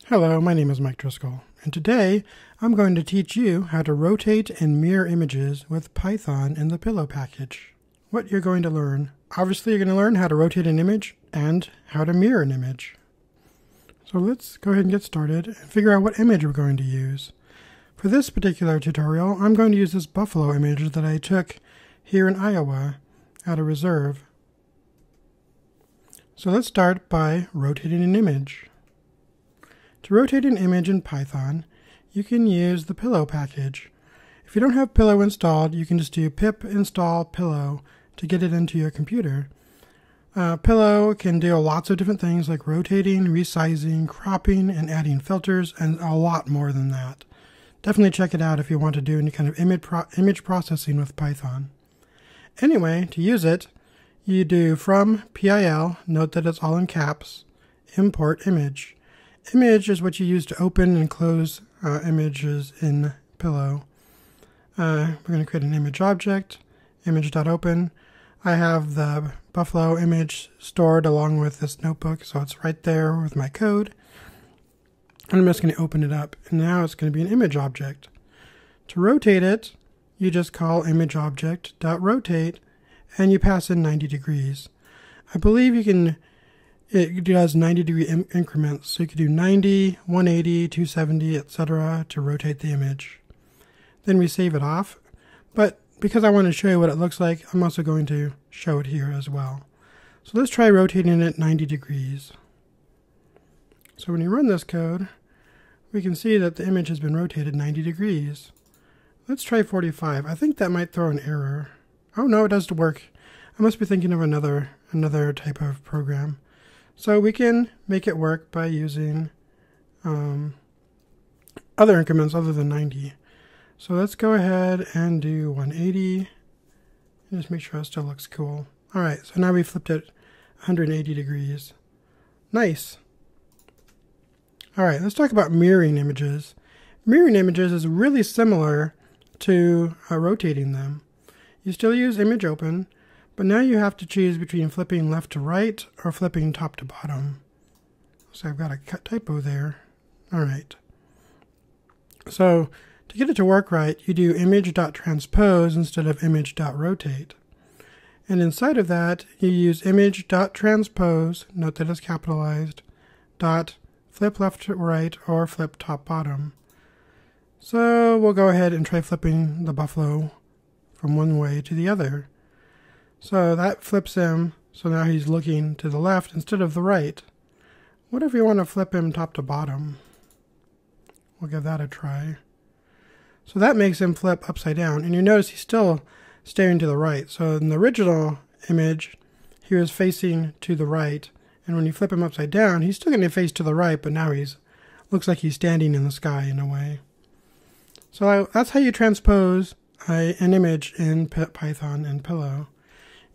Hello, my name is Mike Driscoll, and today I'm going to teach you how to rotate and mirror images with Python in the Pillow package. What you're going to learn. Obviously, you're going to learn how to rotate an image and how to mirror an image. So let's go ahead and get started and figure out what image we're going to use. For this particular tutorial, I'm going to use this buffalo image that I took here in Iowa at a reserve. So let's start by rotating an image. To rotate an image in Python, you can use the Pillow package. If you don't have Pillow installed, you can just do pip install Pillow to get it into your computer. Pillow can do lots of different things like rotating, resizing, cropping, and adding filters, and a lot more than that. Definitely check it out if you want to do any kind of image processing with Python. Anyway, to use it, you do from PIL, note that it's all in caps, import image. Image is what you use to open and close images in Pillow. We're going to create an image object, image.open. I have the Buffalo image stored along with this notebook, so it's right there with my code. And I'm just going to open it up, and now it's going to be an image object. To rotate it, you just call imageObject.rotate, and you pass in 90 degrees. I believe it does 90-degree increments, so you could do 90, 180, 270, etc. to rotate the image. Then we save it off, but because I want to show you what it looks like, I'm also going to show it here as well. So let's try rotating it 90 degrees. So when you run this code, we can see that the image has been rotated 90 degrees. Let's try 45. I think that might throw an error. Oh no, it does work. I must be thinking of another type of program. So we can make it work by using other increments other than 90. So let's go ahead and do 180. And just make sure it still looks cool. Alright, so now we flipped it 180 degrees. Nice. Alright, let's talk about mirroring images. Mirroring images is really similar to rotating them. You still use image open, but now you have to choose between flipping left to right or flipping top to bottom. So I've got a typo there. Alright. So to get it to work right, you do image.transpose instead of image.rotate. And inside of that, you use image.transpose, note that it's capitalized, dot flip left to right or flip top bottom. So we'll go ahead and try flipping the buffalo from one way to the other. So that flips him, so now he's looking to the left instead of the right. What if we want to flip him top to bottom? We'll give that a try. So that makes him flip upside down, and you notice he's still staring to the right. So in the original image, he was facing to the right, and when you flip him upside down, he's still going to face to the right, but now looks like he's standing in the sky in a way. So that's how you transpose an image in Python and Pillow.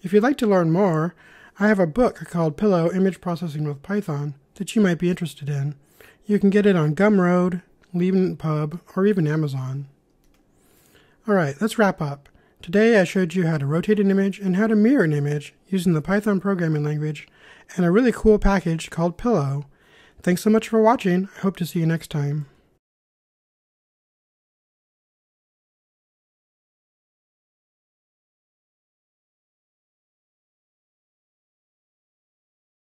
If you'd like to learn more, I have a book called Pillow Image Processing with Python that you might be interested in. You can get it on Gumroad, LeanPub, or even Amazon. Alright, let's wrap up. Today I showed you how to rotate an image and how to mirror an image using the Python programming language and a really cool package called Pillow. Thanks so much for watching. I hope to see you next time.